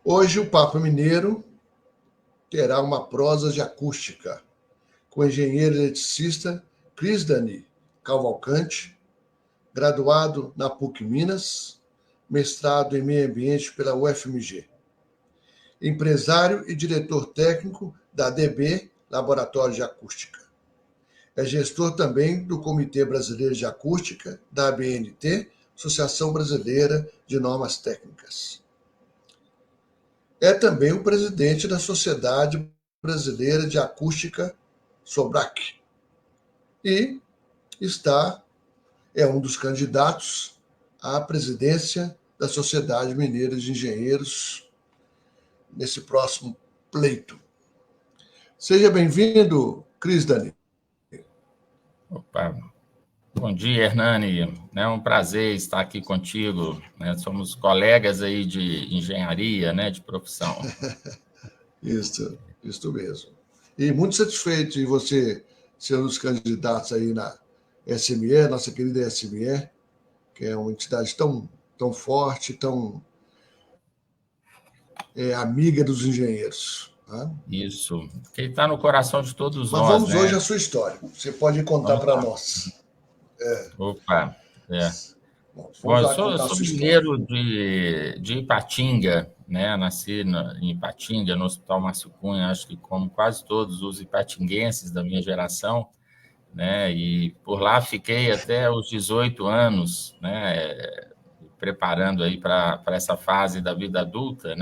Hoje o Papo Mineiro terá uma prosa de acústica com o engenheiro eletricista Crisdani Cavalcante, graduado na PUC Minas, mestrado em meio ambiente pela UFMG. Empresário e diretor técnico da DB, Laboratório de Acústica. É gestor também do Comitê Brasileiro de Acústica, da ABNT, Associação Brasileira de Normas Técnicas. É também o presidente da Sociedade Brasileira de Acústica, SOBRAC. E é um dos candidatos à presidência da Sociedade Mineira de Engenheiros nesse próximo pleito. Seja bem-vindo, Crisdani. Opa, bom dia, Hernani. É um prazer estar aqui contigo. Somos colegas aí de engenharia, de profissão. Isso mesmo. E muito satisfeito em você ser um dos candidatos aí na SME, nossa querida SME, que é uma entidade tão forte, tão amiga dos engenheiros. Tá? Isso, que está no coração de todos nós. Mas vamos hoje à sua história. Você pode contar para nós. Opa, Bom, eu sou mineiro de Ipatinga, Nasci em Ipatinga, no Hospital Márcio Cunha, acho que como quase todos os ipatinguenses da minha geração, E por lá fiquei até os 18 anos, preparando aí para essa fase da vida adulta,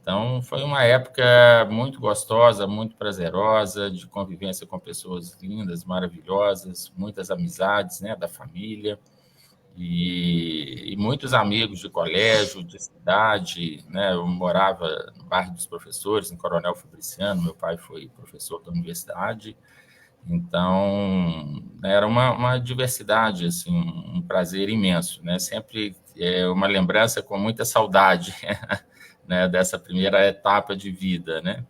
Então, foi uma época muito gostosa, muito prazerosa, de convivência com pessoas lindas, maravilhosas, muitas amizades, da família, e muitos amigos de colégio, de cidade, Eu morava no bairro dos Professores, em Coronel Fabriciano, meu pai foi professor da universidade, então era uma diversidade, assim, um prazer imenso, Sempre uma lembrança com muita saudade, dessa primeira etapa de vida,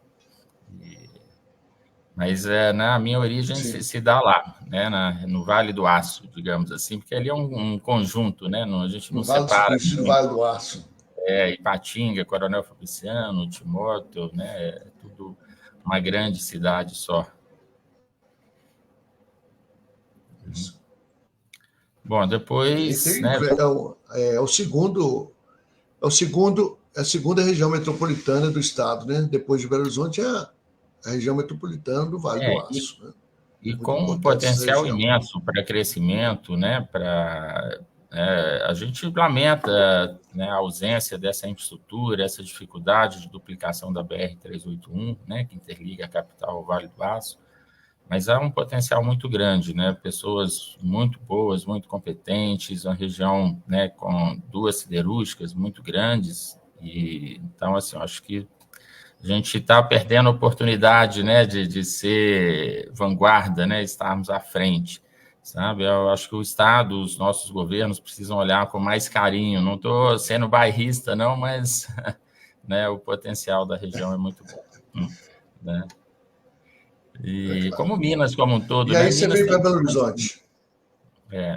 Mas a minha origem se dá lá, no Vale do Aço, digamos assim, porque ali é um conjunto, a gente não separa. No Vale do Aço. Ipatinga, Coronel Fabriciano, Timóteo, É tudo uma grande cidade só. Isso. Bom, depois... É a segunda região metropolitana do estado, Depois de Belo Horizonte é a região metropolitana do Vale do Aço. E com um potencial imenso para crescimento, a gente lamenta a ausência dessa infraestrutura, essa dificuldade de duplicação da BR-381, que interliga a capital ao Vale do Aço, mas há um potencial muito grande, Pessoas muito boas, muito competentes, uma região com duas siderúrgicas muito grandes, e então, assim, eu acho que a gente está perdendo a oportunidade, de ser vanguarda, estarmos à frente, sabe? Eu acho que o Estado, os nossos governos precisam olhar com mais carinho. Não estou sendo bairrista, não, mas o potencial da região é muito bom, E como Minas como um todo... E aí você veio para Belo Horizonte?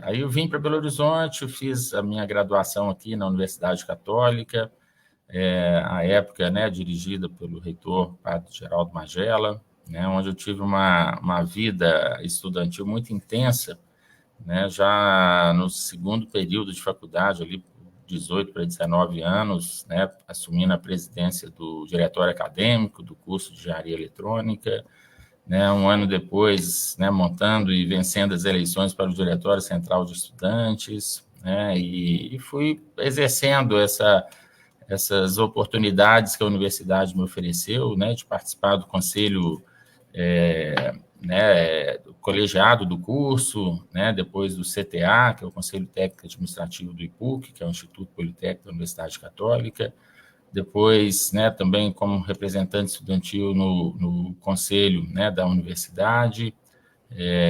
Aí eu vim para Belo Horizonte, eu fiz a minha graduação aqui na Universidade Católica, à época, dirigida pelo reitor Padre Geraldo Magela, onde eu tive uma vida estudantil muito intensa, já no segundo período de faculdade, ali 18 para 19 anos, assumindo a presidência do diretório acadêmico do curso de Engenharia Eletrônica, um ano depois, montando e vencendo as eleições para o Diretório Central de Estudantes, e fui exercendo essas oportunidades que a universidade me ofereceu, de participar do conselho, do colegiado do curso, depois do CTA, que é o Conselho Técnico Administrativo do IPUC, que é o Instituto Politécnico da Universidade Católica, depois, também como representante estudantil no conselho, da universidade,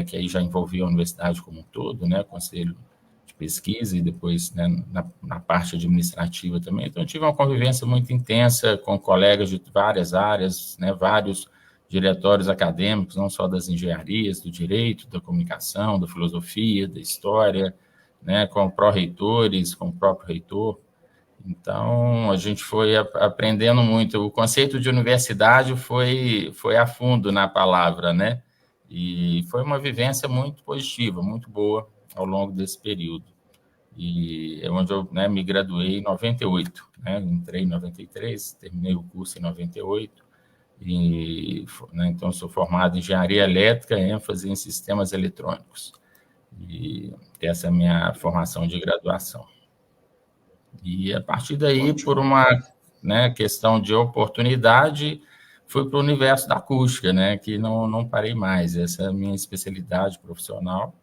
que aí já envolvia a universidade como um todo, conselho de pesquisa e depois na parte administrativa também. Então, eu tive uma convivência muito intensa com colegas de várias áreas, vários diretórios acadêmicos, não só das engenharias, do direito, da comunicação, da filosofia, da história, com pró-reitores, com o próprio reitor. Então, a gente foi aprendendo muito. O conceito de universidade foi a fundo na palavra, né? E foi uma vivência muito positiva, muito boa ao longo desse período. E é onde eu, né, me graduei em 98, né? Entrei em 93, terminei o curso em 98. Né, então, sou formado em engenharia elétrica, ênfase em sistemas eletrônicos. E essa é a minha formação de graduação. E a partir daí, por uma, né, questão de oportunidade, fui para o universo da acústica, né, que não parei mais. Essa é a minha especialidade profissional.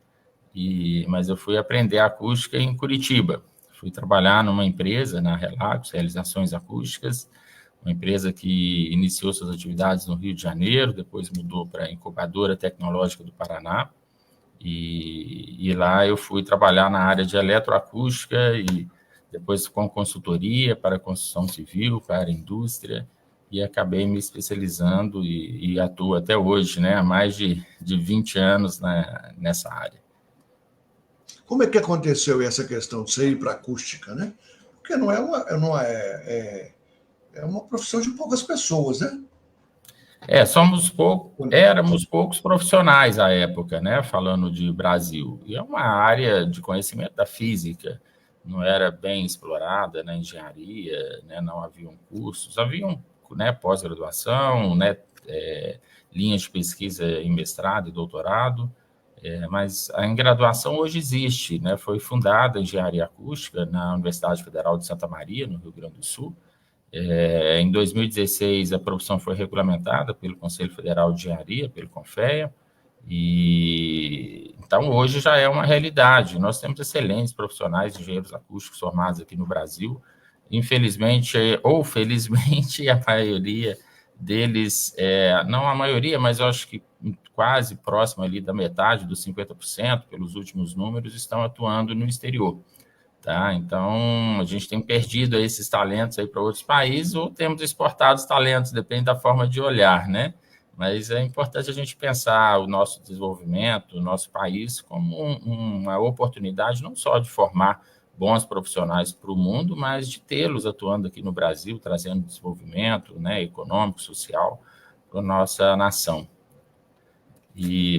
Mas eu fui aprender acústica em Curitiba. Fui trabalhar numa empresa, na Relax, Realizações Acústicas, uma empresa que iniciou suas atividades no Rio de Janeiro, depois mudou para a Incubadora Tecnológica do Paraná. E lá eu fui trabalhar na área de eletroacústica e depois com consultoria para construção civil, para a indústria, e acabei me especializando e atuo até hoje, né, há mais de 20 anos nessa área. Como é que aconteceu essa questão de você ir para a acústica, né? Porque é uma profissão de poucas pessoas, né? Éramos poucos profissionais à época, né? Falando de Brasil. E é uma área de conhecimento da física, não era bem explorada na engenharia, né? Não haviam cursos, haviam, né, pós-graduação, né, linhas de pesquisa em mestrado e doutorado, mas a graduação hoje existe, né? Foi fundada a engenharia acústica na Universidade Federal de Santa Maria, no Rio Grande do Sul. Em 2016, a profissão foi regulamentada pelo Conselho Federal de Engenharia, pelo CONFEA, e então hoje já é uma realidade. Nós temos excelentes profissionais, engenheiros acústicos formados aqui no Brasil. Infelizmente, ou felizmente, a maioria deles, não a maioria, mas eu acho que quase próximo ali da metade, dos 50%, pelos últimos números, estão atuando no exterior. Tá? Então, a gente tem perdido esses talentos aí para outros países ou temos exportado os talentos, depende da forma de olhar, né? Mas é importante a gente pensar o nosso desenvolvimento, o nosso país, como uma oportunidade não só de formar bons profissionais para o mundo, mas de tê-los atuando aqui no Brasil, trazendo desenvolvimento, né, econômico, social para a nossa nação.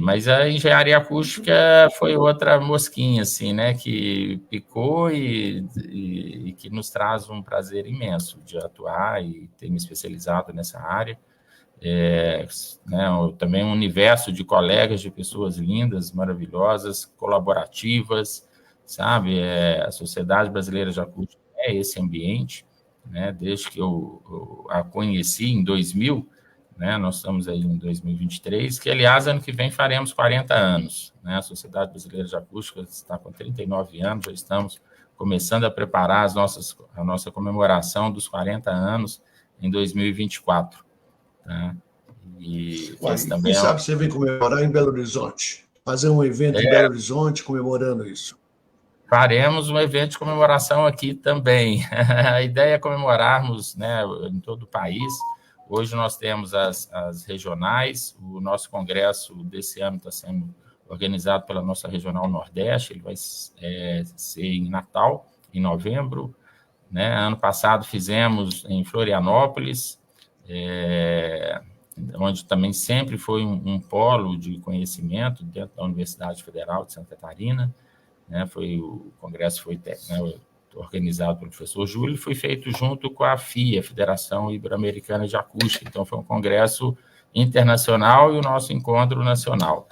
Mas a engenharia acústica foi outra mosquinha, assim, né, que picou e que nos traz um prazer imenso de atuar e ter me especializado nessa área. Né, também um universo de colegas, de pessoas lindas, maravilhosas, colaborativas, sabe? A Sociedade Brasileira de Acústica é esse ambiente, né, desde que eu a conheci em 2000, né, nós estamos aí em 2023, que, aliás, ano que vem faremos 40 anos. Né, a Sociedade Brasileira de Acústica está com 39 anos, já estamos começando a preparar a nossa comemoração dos 40 anos em 2024. Tá? Quem sabe você vem comemorar em Belo Horizonte, fazer um evento em Belo Horizonte comemorando isso. Faremos um evento de comemoração aqui também. A ideia é comemorarmos, né, em todo o país. Hoje nós temos as regionais, o nosso congresso desse ano está sendo organizado pela nossa Regional Nordeste, ele vai ser em Natal, em novembro. Né? Ano passado fizemos em Florianópolis, onde também sempre foi um polo de conhecimento dentro da Universidade Federal de Santa Catarina. Né? O congresso foi, né, organizado pelo professor Júlio, foi feito junto com a FIA, Federação Ibero-Americana de Acústica. Então, foi um congresso internacional e o nosso encontro nacional.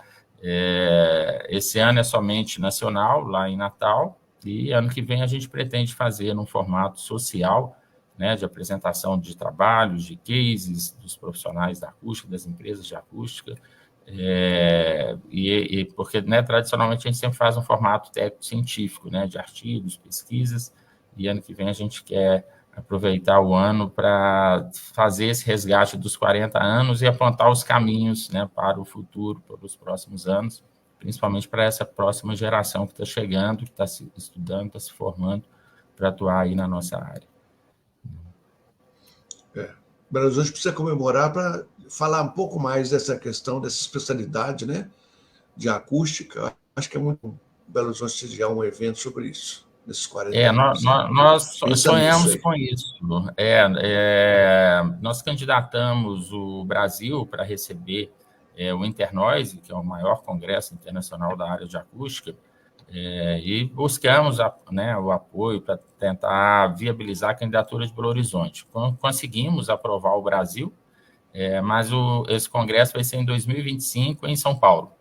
Esse ano é somente nacional, lá em Natal, e ano que vem a gente pretende fazer num formato social, né, de apresentação de trabalhos, de cases dos profissionais da acústica, das empresas de acústica, porque, né, tradicionalmente a gente sempre faz um formato técnico-científico, né, de artigos, pesquisas, e ano que vem a gente quer aproveitar o ano para fazer esse resgate dos 40 anos e apontar os caminhos, né, para o futuro, para os próximos anos, principalmente para essa próxima geração que está chegando, que está se estudando, está se formando para atuar aí na nossa área. Belo Horizonte precisa comemorar para falar um pouco mais dessa questão, dessa especialidade, né, de acústica. Acho que é muito Belo Horizonte sediar um evento sobre isso. nesses 40 Nós, anos? Pensa nisso sonhamos aí. com isso. Nós candidatamos o Brasil para receber o Internoise, que é o maior congresso internacional da área de acústica, e buscamos o apoio para tentar viabilizar a candidatura de Belo Horizonte. Conseguimos aprovar o Brasil, mas esse congresso vai ser em 2025 em São Paulo.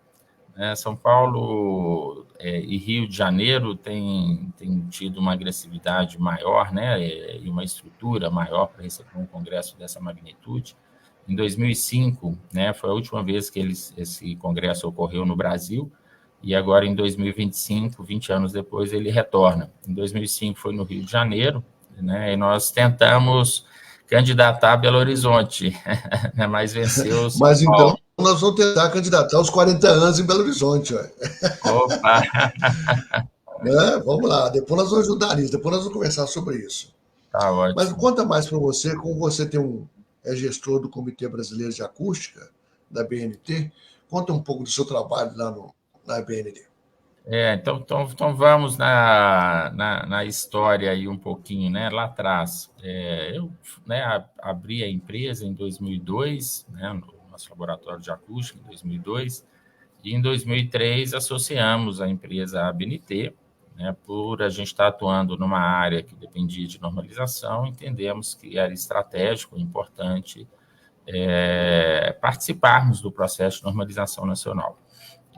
São Paulo e Rio de Janeiro têm tido uma agressividade maior, né, e uma estrutura maior para receber um congresso dessa magnitude. Em 2005, né, foi a última vez que esse congresso ocorreu no Brasil, e agora em 2025, 20 anos depois, ele retorna. Em 2005 foi no Rio de Janeiro, né, e nós tentamos candidatar Belo Horizonte, mas venceu São Mas Paulo. então nós vamos tentar candidatar aos 40 anos em Belo Horizonte. Opa! Né? Vamos lá, depois nós vamos ajudar nisso, depois nós vamos conversar sobre isso. Tá Mas ótimo. conta mais para você, como você é gestor do Comitê Brasileiro de Acústica, da BNT, conta um pouco do seu trabalho lá na BNT. Então vamos na história aí um pouquinho, né? Lá atrás, eu, né, abri a empresa em 2002, né, no nosso laboratório de acústica, em 2002, e em 2003 associamos a empresa à BNT, né, por a gente estar atuando numa área que dependia de normalização, entendemos que era estratégico, importante participarmos do processo de normalização nacional.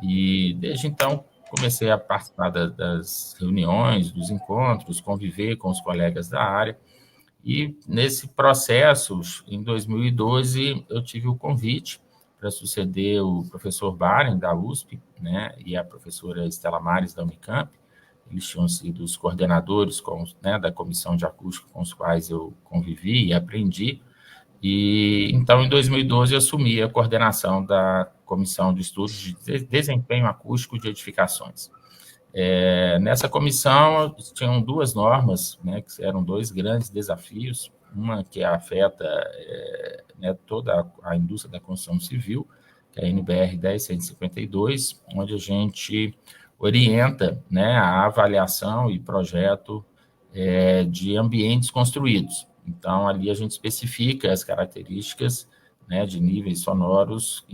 E desde então comecei a participar das reuniões, dos encontros, conviver com os colegas da área. E nesse processo, em 2012, eu tive o convite para suceder o professor Baren, da USP, né, e a professora Estela Mares, da Unicamp. Eles tinham sido os coordenadores da comissão de acústica com os quais eu convivi e aprendi. E então, em 2012, eu assumi a coordenação da Comissão de Estudos de Desempenho Acústico de Edificações. Nessa comissão, tinham duas normas, né, que eram dois grandes desafios. Uma que afeta toda a indústria da construção civil, que é a NBR 10152, onde a gente orienta, né, a avaliação e projeto de ambientes construídos. Então, ali a gente especifica as características, né, de níveis sonoros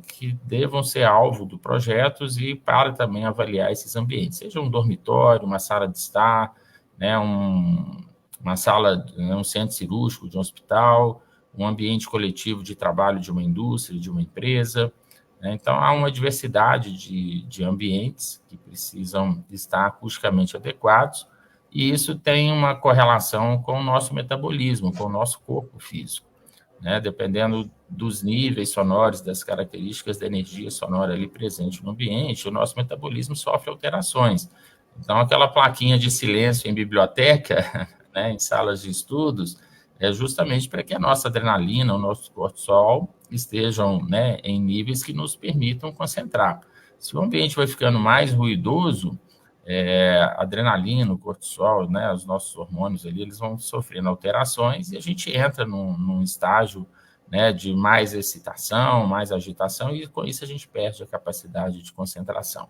que devam ser alvo do projetos e para também avaliar esses ambientes, seja um dormitório, uma sala de estar, né, uma sala, um centro cirúrgico de um hospital, um ambiente coletivo de trabalho de uma indústria, de uma empresa. Né? Então, há uma diversidade de ambientes que precisam estar acusticamente adequados, e isso tem uma correlação com o nosso metabolismo, com o nosso corpo físico. Né? Dependendo dos níveis sonoros, das características da energia sonora ali presente no ambiente, o nosso metabolismo sofre alterações. Então, aquela plaquinha de silêncio em biblioteca, né, em salas de estudos, é justamente para que a nossa adrenalina, o nosso cortisol estejam, né, em níveis que nos permitam concentrar. Se o ambiente vai ficando mais ruidoso, adrenalina, o cortisol, né, os nossos hormônios ali, eles vão sofrendo alterações e a gente entra num estágio, né, de mais excitação, mais agitação, e com isso a gente perde a capacidade de concentração.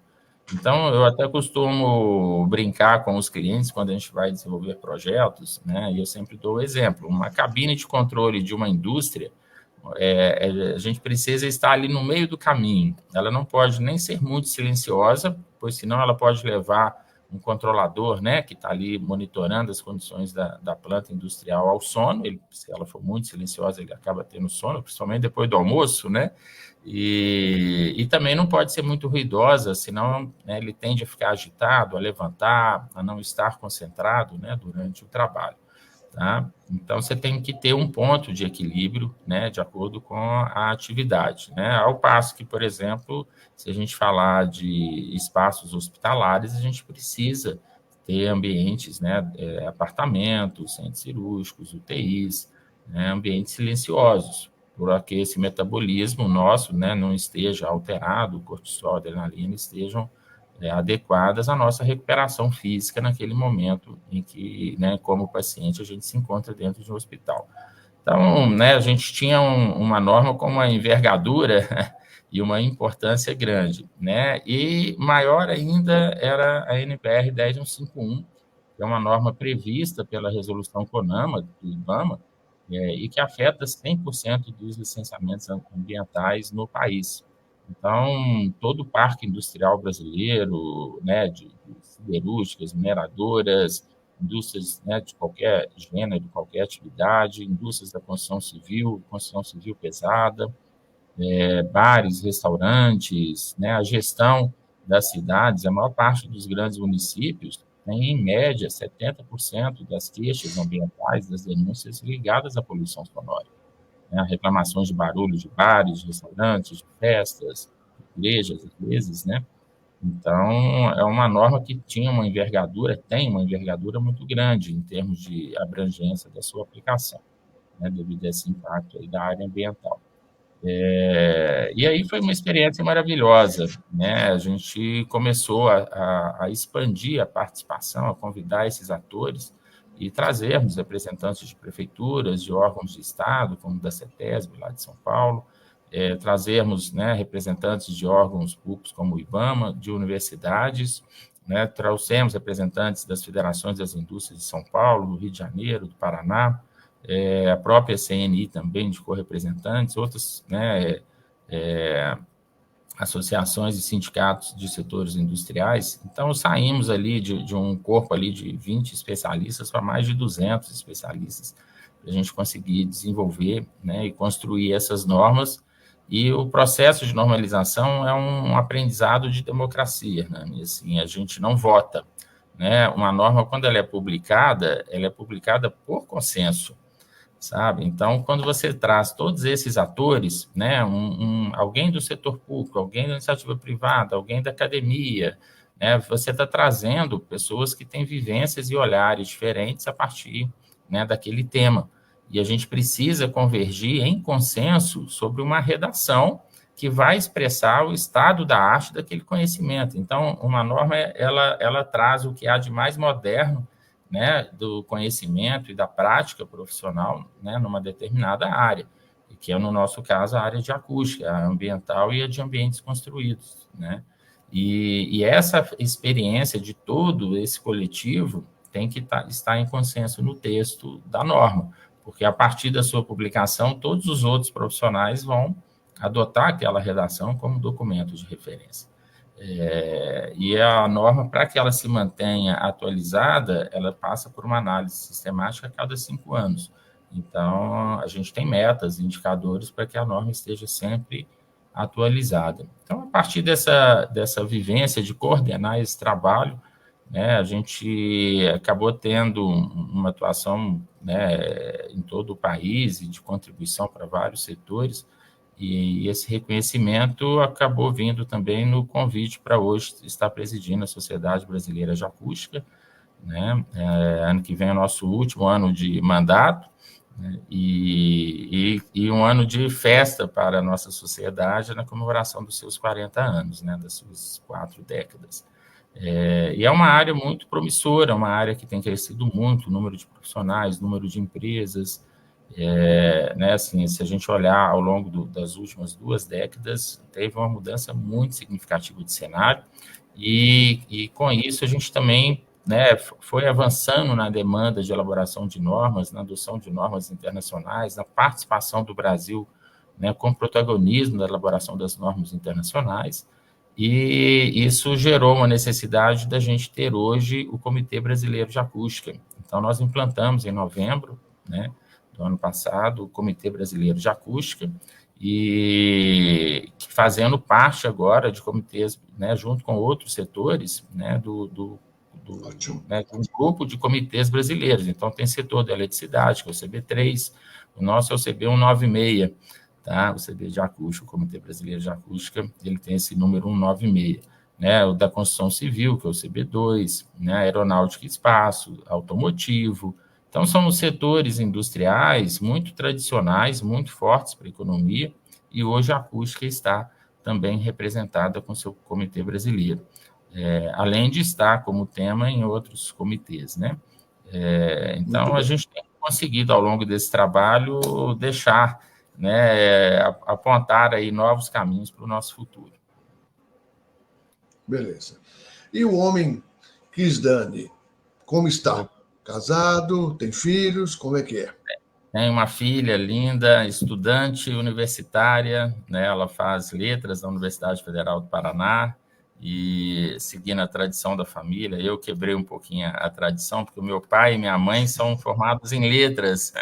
Então, eu até costumo brincar com os clientes quando a gente vai desenvolver projetos, né, e eu sempre dou o exemplo. Uma cabine de controle de uma indústria, a gente precisa estar ali no meio do caminho. Ela não pode nem ser muito silenciosa, pois senão ela pode levar um controlador, né, que está ali monitorando as condições da planta industrial ao sono. Se ela for muito silenciosa, ele acaba tendo sono, principalmente depois do almoço, né? E também não pode ser muito ruidosa, senão, né, ele tende a ficar agitado, a levantar, a não estar concentrado, né, durante o trabalho. Tá? Então, você tem que ter um ponto de equilíbrio, né, de acordo com a atividade. Né? Ao passo que, por exemplo, se a gente falar de espaços hospitalares, a gente precisa ter ambientes, né, apartamentos, centros cirúrgicos, UTIs, né, ambientes silenciosos, para que esse metabolismo nosso, né, não esteja alterado, o cortisol, a adrenalina estejam adequadas à nossa recuperação física naquele momento em que, né, como paciente, a gente se encontra dentro de um hospital. Então, né, a gente tinha uma norma com uma envergadura e uma importância grande, né? E maior ainda era a NBR 10151, que é uma norma prevista pela resolução CONAMA, do IBAMA, e que afeta 100% dos licenciamentos ambientais no país. Então, todo o parque industrial brasileiro, né, de siderúrgicas, mineradoras, indústrias, né, de qualquer gênero, de qualquer atividade, indústrias da construção civil pesada, bares, restaurantes, né, a gestão das cidades, a maior parte dos grandes municípios tem, em média, 70% das queixas ambientais, das denúncias ligadas à poluição sonora, né, reclamações de barulho de bares, de restaurantes, de festas, igrejas, às vezes, né? Então, é uma norma que tem uma envergadura muito grande em termos de abrangência da sua aplicação, né, devido a esse impacto aí da área ambiental. E aí foi uma experiência maravilhosa, né? A gente começou a expandir a participação, a convidar esses atores e trazermos representantes de prefeituras, de órgãos de Estado, como da CETESB, lá de São Paulo, trazermos, né, representantes de órgãos públicos como o IBAMA, de universidades, né? Trouxemos representantes das federações das indústrias de São Paulo, do Rio de Janeiro, do Paraná, a própria CNI também indicou representantes, outras, né, associações e sindicatos de setores industriais. Então, saímos ali de um corpo ali de 20 especialistas para mais de 200 especialistas, para a gente conseguir desenvolver, né, e construir essas normas. E o processo de normalização é um aprendizado de democracia, né? E, assim, a gente não vota, né? Uma norma, quando ela é publicada por consenso, sabe? Então, quando você traz todos esses atores, né, alguém do setor público, alguém da iniciativa privada, alguém da academia, né, você está trazendo pessoas que têm vivências e olhares diferentes a partir, né, daquele tema. E a gente precisa convergir em consenso sobre uma redação que vai expressar o estado da arte daquele conhecimento. Então, uma norma, ela traz o que há de mais moderno, né, do conhecimento e da prática profissional, né, numa determinada área, que é, no nosso caso, a área de acústica, a ambiental e a de ambientes construídos, né? E essa experiência de todo esse coletivo tem que estar em consenso no texto da norma, porque a partir da sua publicação, todos os outros profissionais vão adotar aquela redação como documento de referência. E a norma, para que ela se mantenha atualizada, ela passa por uma análise sistemática a cada 5 anos. Então, a gente tem metas, indicadores para que a norma esteja sempre atualizada. Então, a partir dessa vivência de coordenar esse trabalho, né, a gente acabou tendo uma atuação, né, em todo o país e de contribuição para vários setores, e esse reconhecimento acabou vindo também no convite para hoje estar presidindo a Sociedade Brasileira de Acústica, né? Ano que vem é o nosso último ano de mandato, né? E um ano de festa para a nossa sociedade na comemoração dos seus 40 anos, né? Das suas 4 décadas. E é uma área muito promissora, uma área que tem crescido muito, o número de profissionais, o número de empresas, né, assim, se a gente olhar ao longo das últimas 2 décadas, teve uma mudança muito significativa de cenário, e com isso a gente também, né, foi avançando na demanda de elaboração de normas, na adoção de normas internacionais, na participação do Brasil, né, com protagonismo na elaboração das normas internacionais, e isso gerou uma necessidade da gente ter hoje o Comitê Brasileiro de Acústica. Então, nós implantamos em novembro, né, do ano passado, o Comitê Brasileiro de Acústica, e fazendo parte agora de comitês, né, junto com outros setores, né, né, de um grupo de comitês brasileiros. Então, tem setor da eletricidade, que é o CB3, o nosso é o CB 196, tá? O CB de acústica, o Comitê Brasileiro de Acústica, ele tem esse número 196. Né, o da construção civil, que é o CB2, né, aeronáutica e espaço, automotivo. Então, são os setores industriais muito tradicionais, muito fortes para a economia, e hoje a acústica está também representada com seu comitê brasileiro, além de estar como tema em outros comitês, né? Então, a gente tem conseguido, ao longo desse trabalho, deixar, né, apontar aí novos caminhos para o nosso futuro. Beleza. E o homem Chris Dani, Como está? Casado? Tem filhos? Como é que é? Tem uma filha linda, estudante universitária, né? Ela faz letras na Universidade Federal do Paraná e, seguindo a tradição da família, eu quebrei um pouquinho a tradição, porque o meu pai e minha mãe são formados em letras.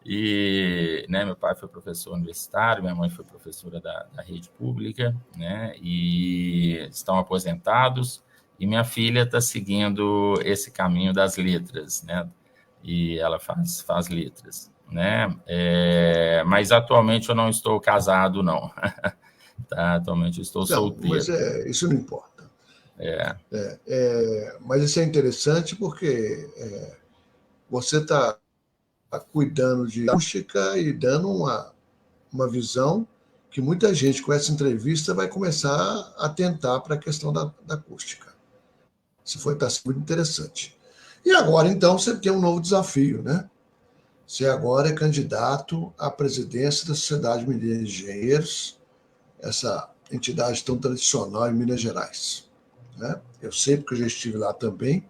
E, né, meu pai foi professor universitário, minha mãe foi professora da rede pública, né? E estão aposentados. E minha filha está seguindo esse caminho das letras, né? E ela faz letras, né? Mas atualmente eu não estou casado, não. Tá? Atualmente eu estou Não, mas solteiro. isso não importa. É, Mas isso é interessante porque você está cuidando de acústica e dando uma visão que muita gente com essa entrevista vai começar a atentar para a questão da acústica. Isso está sendo muito interessante. E agora, então, você tem um novo desafio, né? Você agora é candidato à presidência da Sociedade Mineira de Engenheiros, essa entidade tão tradicional em Minas Gerais. Né? Eu sei, porque eu já estive lá também.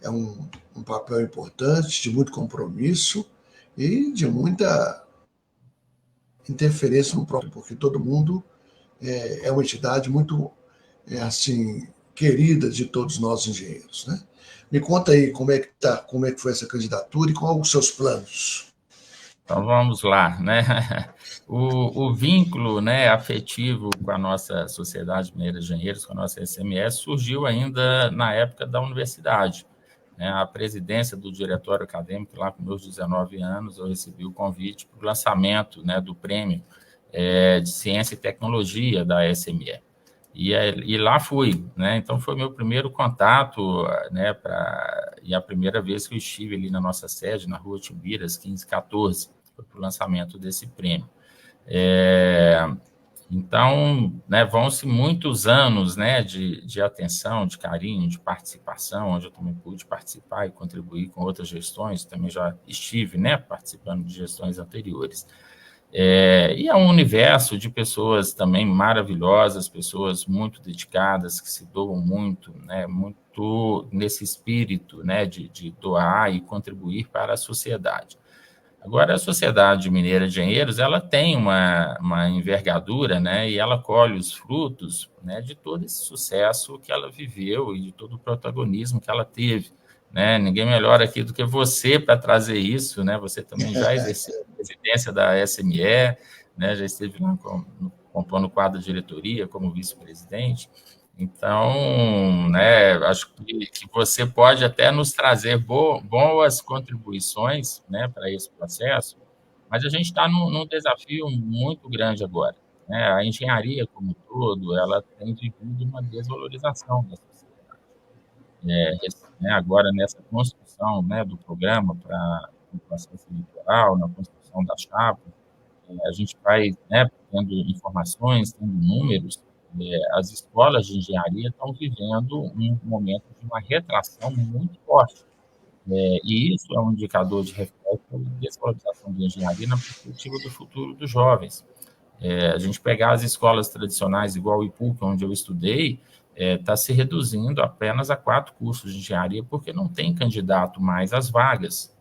É um papel importante, de muito compromisso e de muita interferência no próprio, porque todo mundo é uma entidade muito assim querida de todos nós engenheiros, né? Me conta aí como é que tá, como é que foi essa candidatura e quais os seus planos. então vamos lá, né? O vínculo, né, afetivo com a nossa Sociedade Mineira de Engenheiros, com a nossa SMS, surgiu ainda na época da universidade. Né? A presidência do diretório acadêmico, lá com meus 19 anos, eu recebi o convite para o lançamento, né, do prêmio de Ciência e Tecnologia da SME. E lá fui, né? Então foi meu primeiro contato, né? E a primeira vez que eu estive ali na nossa sede, na Rua Timbiras, 1514, foi para o lançamento desse prêmio. Então, né, vão-se muitos anos, né, de atenção, de carinho, de participação, onde eu também pude participar e contribuir com outras gestões, também já estive, né, participando de gestões anteriores. E é um universo de pessoas também maravilhosas, pessoas muito dedicadas, que se doam muito, né, muito nesse espírito, né, de doar e contribuir para a sociedade. Agora, a Sociedade Mineira de Engenheiros, ela tem uma envergadura, né, e ela colhe os frutos, né, de todo esse sucesso que ela viveu e de todo o protagonismo que ela teve. Né? Ninguém melhor aqui do que você para trazer isso, né? Você também já exerceu a presidência da SME, né? Já esteve lá compondo o quadro de diretoria como vice-presidente. Então, né, acho que você pode até nos trazer boas contribuições, né, para esse processo, mas a gente está num desafio muito grande agora. Né? A engenharia, como um todo, ela tem vivido uma desvalorização da sociedade. Né, agora, nessa construção, né, do programa para o processo eleitoral, na construção da chapa, a gente vai, né, tendo informações, tendo números, as escolas de engenharia estão vivendo um momento de uma retração muito forte. E isso é um indicador de reflexo da desvalorização da engenharia na perspectiva do futuro dos jovens. A gente pegar as escolas tradicionais, igual o IPUC, onde eu estudei, está se reduzindo apenas a 4 cursos de engenharia, porque não tem candidato mais às vagas.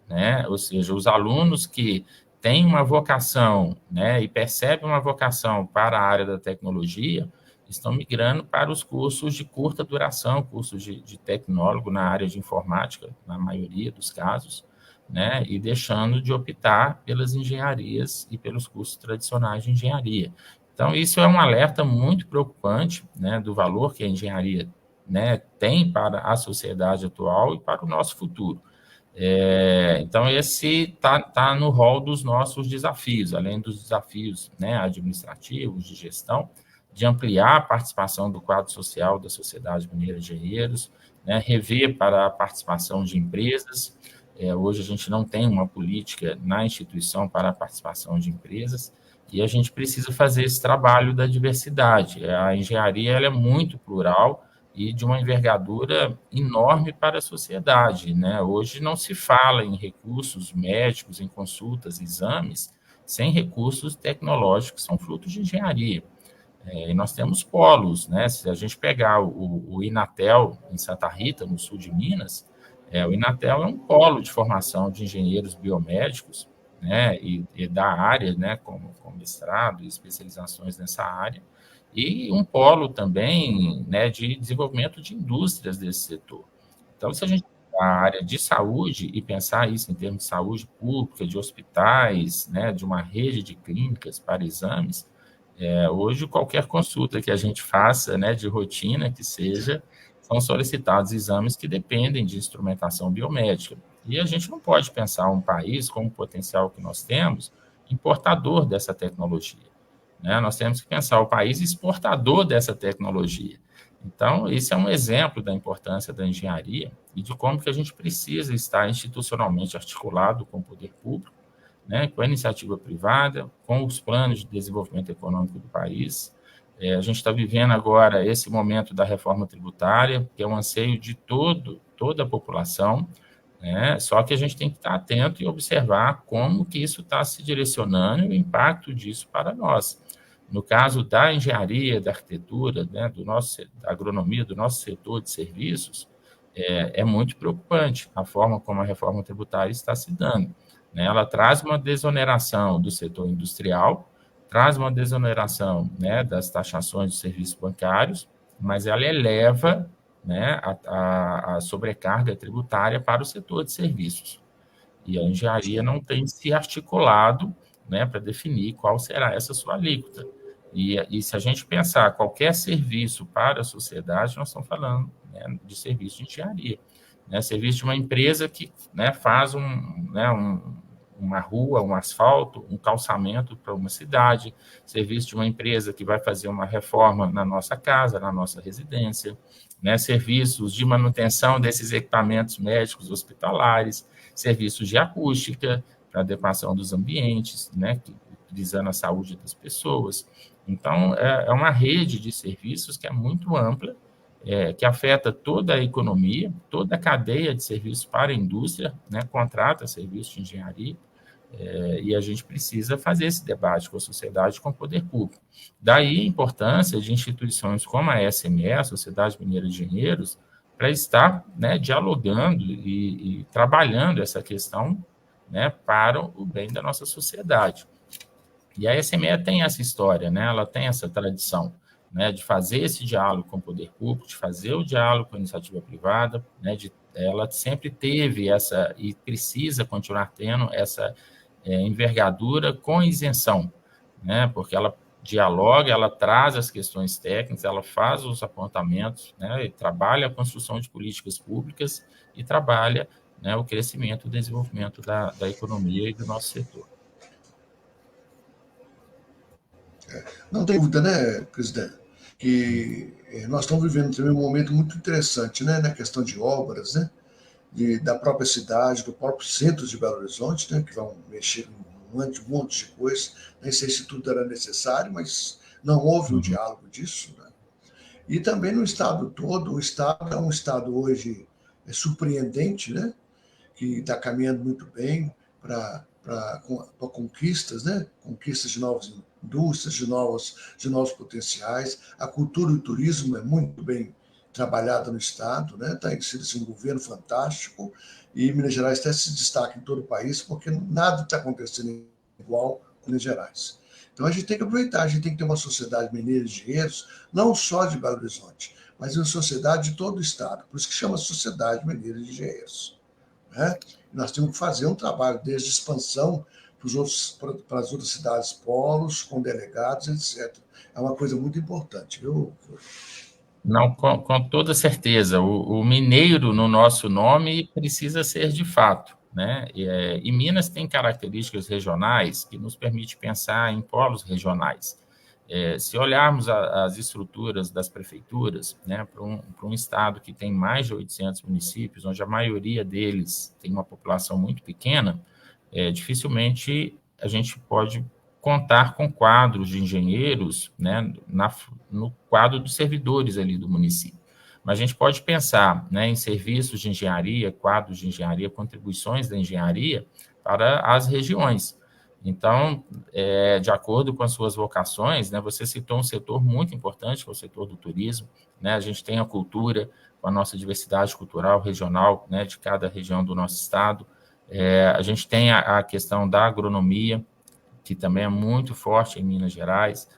Né? Ou seja, os alunos que têm uma vocação, né, e percebem uma vocação para a área da tecnologia, estão migrando para os cursos de curta duração, cursos de tecnólogo na área de informática, na maioria dos casos, né, e deixando de optar pelas engenharias e pelos cursos tradicionais de engenharia. Então, isso é um alerta muito preocupante, né, do valor que a engenharia, né, tem para a sociedade atual e para o nosso futuro. Então, esse tá no rol dos nossos desafios, além dos desafios, né, administrativos, de gestão, de ampliar a participação do quadro social da Sociedade Mineira de Engenheiros, né, rever para a participação de empresas. Hoje a gente não tem uma política na instituição para a participação de empresas, e a gente precisa fazer esse trabalho da diversidade. A engenharia ela é muito plural, e de uma envergadura enorme para a sociedade. Né? Hoje não se fala em recursos médicos, em consultas, exames, sem recursos tecnológicos que são frutos de engenharia. E nós temos polos, né? Se a gente pegar o Inatel, em Santa Rita, no sul de Minas, O Inatel é um polo de formação de engenheiros biomédicos, né, e da área, né, com mestrado e especializações nessa área, e um polo também, né, de desenvolvimento de indústrias desse setor. Então, se a gente a área de saúde e pensar isso em termos de saúde pública, de hospitais, né, de uma rede de clínicas para exames, hoje qualquer consulta que a gente faça, né, de rotina que seja, são solicitados exames que dependem de instrumentação biomédica. E a gente não pode pensar um país com o potencial que nós temos, importador dessa tecnologia, né? Nós temos que pensar o país exportador dessa tecnologia. Então, esse é um exemplo da importância da engenharia e de como que a gente precisa estar institucionalmente articulado com o poder público, né, com a iniciativa privada, com os planos de desenvolvimento econômico do país. A gente está vivendo agora esse momento da reforma tributária, que é um anseio de toda a população, né? Só que a gente tem que estar atento e observar como que isso está se direcionando e o impacto disso para nós. No caso da engenharia, da arquitetura, né, da agronomia, do nosso setor de serviços, é muito preocupante a forma como a reforma tributária está se dando, né? Ela traz uma desoneração do setor industrial, traz uma desoneração, né, das taxações de serviços bancários, mas ela eleva, né, a sobrecarga tributária para o setor de serviços. E a engenharia não tem se articulado, né, para definir qual será essa sua alíquota. E se a gente pensar qualquer serviço para a sociedade, nós estamos falando, né, de serviço de engenharia. Né, serviço de uma empresa que, né, faz uma rua, um asfalto, um calçamento para uma cidade, serviço de uma empresa que vai fazer uma reforma na nossa casa, na nossa residência, né, serviços de manutenção desses equipamentos médicos hospitalares, serviços de acústica para adequação dos ambientes, né, visando a saúde das pessoas. Então, é uma rede de serviços que é muito ampla, que afeta toda a economia, toda a cadeia de serviços para a indústria, né, contrata serviços de engenharia, e a gente precisa fazer esse debate com a sociedade, com o poder público. Daí a importância de instituições como a SME, a Sociedade Mineira de Engenheiros, para estar, né, dialogando e trabalhando essa questão, né, para o bem da nossa sociedade. E a SME tem essa história, né, ela tem essa tradição, né, de fazer esse diálogo com o poder público, de fazer o diálogo com a iniciativa privada, né, ela sempre teve essa, e precisa continuar tendo essa envergadura com isenção, né, porque ela dialoga, ela traz as questões técnicas, ela faz os apontamentos, né, e trabalha a construção de políticas públicas e trabalha, né, o crescimento e o desenvolvimento da economia e do nosso setor. Não tem dúvida, né, presidente, que nós estamos vivendo também um momento muito interessante, né, na questão de obras, né, da própria cidade, do próprio centro de Belo Horizonte, né, que vão mexer um monte de coisa. Nem sei se tudo era necessário, mas não houve um diálogo disso. Né? E também no estado todo, o estado é um estado hoje surpreendente, né, que está caminhando muito bem para conquistas, né, conquistas de novas indústrias, de novos potenciais. A cultura e o turismo é muito bem trabalhada no Estado, né? Está sido assim, um governo fantástico, e Minas Gerais até se destaca em todo o país, porque nada está acontecendo igual com Minas Gerais. Então a gente tem que aproveitar, a gente tem que ter uma sociedade mineira de engenheiros, não só de Belo Horizonte, mas uma sociedade de todo o Estado, por isso que chama Sociedade Mineira de Engenheiros. Né? Nós temos que fazer um trabalho desde expansão para as outras cidades, polos, com delegados, etc. É uma coisa muito importante, viu? Não, com toda certeza. O mineiro no nosso nome precisa ser de fato, né? E Minas tem características regionais que nos permite pensar em polos regionais. Se olharmos as estruturas das prefeituras, né, para um estado que tem mais de 800 municípios, onde a maioria deles tem uma população muito pequena, dificilmente a gente pode contar com quadros de engenheiros, né, no quadro dos servidores ali do município. Mas a gente pode pensar, né, em serviços de engenharia, quadros de engenharia, contribuições da engenharia para as regiões. Então, de acordo com as suas vocações, né, você citou um setor muito importante, que é o setor do turismo, né, a gente tem a cultura, com a nossa diversidade cultural, regional, né, de cada região do nosso estado. A gente tem a questão da agronomia, que também é muito forte em Minas Gerais.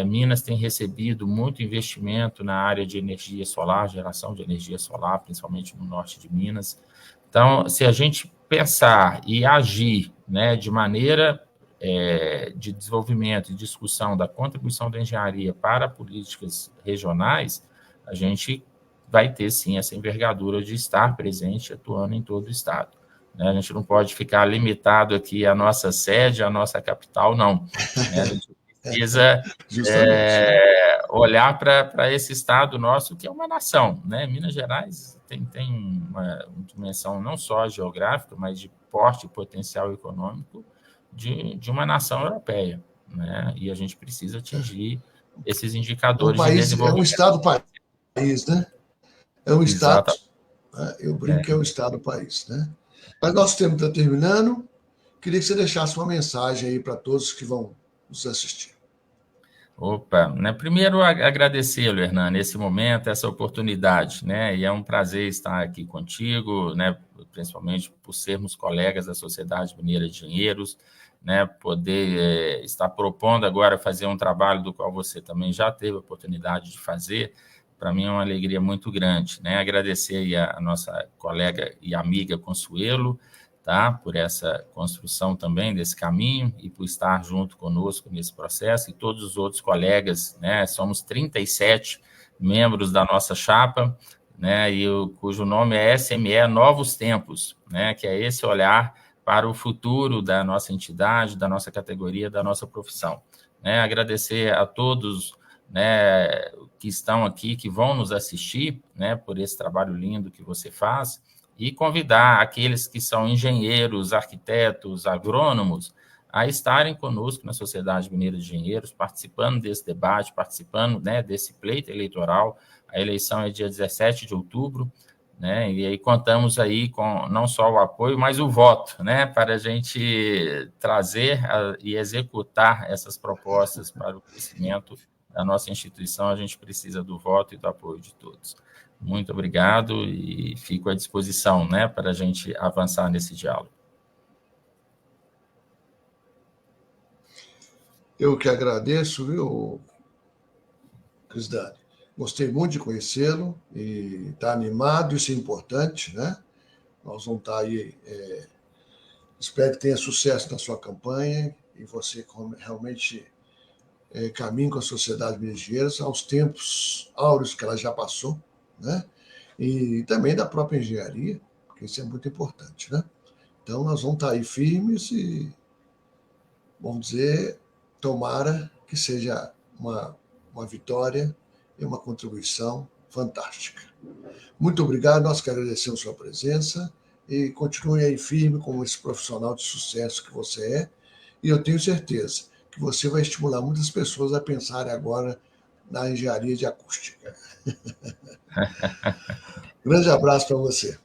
Minas tem recebido muito investimento na área de energia solar, geração de energia solar, principalmente no norte de Minas. Então, se a gente pensar e agir, né, de maneira de desenvolvimento e discussão da contribuição da engenharia para políticas regionais, a gente vai ter, sim, essa envergadura de estar presente, atuando em todo o estado. A gente não pode ficar limitado aqui à nossa sede, à nossa capital, não. A gente precisa olhar para esse estado nosso, que é uma nação. Minas Gerais tem uma dimensão não só geográfica, mas de porte e potencial econômico de uma nação europeia. E a gente precisa atingir esses indicadores de desenvolvimento. É um estado-país, né? É um estado. Eu brinco que é um estado-país, né? Mas nosso tempo está terminando. Queria que você deixasse uma mensagem aí para todos que vão nos assistir. Opa, primeiro agradecê-lo, Hernan, nesse momento, essa oportunidade, e é um prazer estar aqui contigo, principalmente por sermos colegas da Sociedade Mineira de Engenheiros, poder estar propondo agora fazer um trabalho do qual você também já teve a oportunidade de fazer, para mim é uma alegria muito grande, Agradecer aí a nossa colega e amiga Consuelo, por essa construção também desse caminho e por estar junto conosco nesse processo, e todos os outros colegas, somos 37 membros da nossa chapa, cujo nome é SME Novos Tempos, que é esse olhar para o futuro da nossa entidade, da nossa categoria, da nossa profissão. Agradecer a todos que estão aqui, que vão nos assistir, por esse trabalho lindo que você faz, e convidar aqueles que são engenheiros, arquitetos, agrônomos, a estarem conosco na Sociedade Mineira de Engenheiros, participando desse debate, participando desse pleito eleitoral. A eleição é dia 17 de outubro, e aí contamos aí com não só o apoio, mas o voto, para a gente trazer e executar essas propostas para o crescimento da nossa instituição. A gente precisa do voto e do apoio de todos. Muito obrigado e fico à disposição, para a gente avançar nesse diálogo. Eu que agradeço, viu, Crisdani? Gostei muito de conhecê-lo e está animado, isso é importante, Nós vamos estar aí, espero que tenha sucesso na sua campanha e você realmente caminhe com a Sociedade Mineira de Engenheiros aos tempos áureos que ela já passou, E também da própria engenharia, porque isso é muito importante, Então, nós vamos estar aí firmes e, vamos dizer, tomara que seja uma vitória e uma contribuição fantástica. Muito obrigado, nós que agradecemos a sua presença e continue aí firme como esse profissional de sucesso que você é, e eu tenho certeza que você vai estimular muitas pessoas a pensarem agora na engenharia de acústica. Grande abraço para você.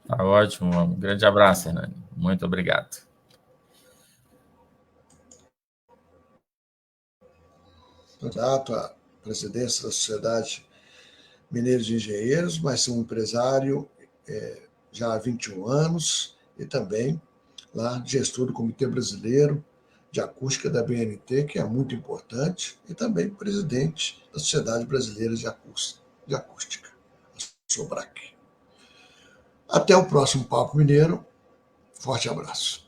Tá ótimo, um grande abraço, Hernani. Muito obrigado. Candidato à presidência da Sociedade Mineira de Engenheiros, mas um empresário já há 21 anos e também lá gestor do Comitê Brasileiro de Acústica da BNT, que é muito importante, e também presidente da Sociedade Brasileira de Acústica, a SOBRAC. Até o próximo Papo Mineiro. Forte abraço.